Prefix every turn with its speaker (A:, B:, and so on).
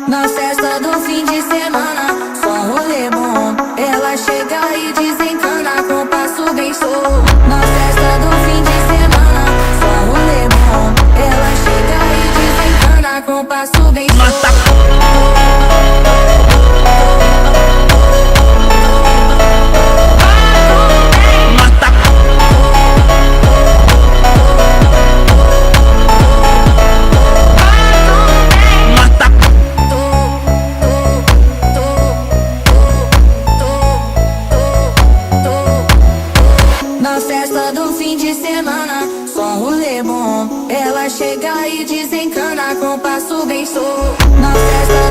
A: Na festa do fim de semana, só rolê bom. Ela chega e desencana com passo bem solto. Na festa do fim de semana, só rolê bom. Ela chega e desencana com passo bem solto. Na festa do fim de semana, só rolê bom. Ela chega e desencana com passo bem solto. Na festa